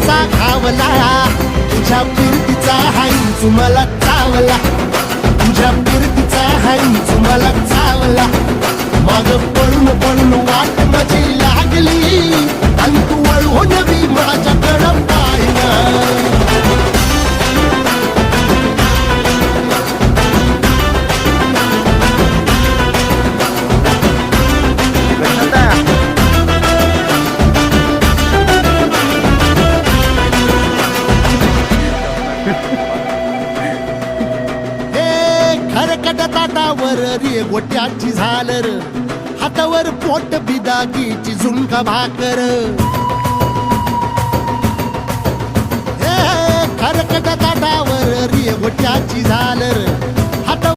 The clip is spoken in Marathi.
कसा घावला तुझ्या फिरतीचा हाईच मला चावला तुझ्या फिरतीचा हाईच मला चावला माग पळून पळून वाट माझी लागली आणि तू वळून बी माझ्याकडं पाहिना खरकट ताटावर रे गोट्याची झालर हातावर पोट बिदागीची झुणका भाकर खरकट ताटावर रे गोट्याची झालर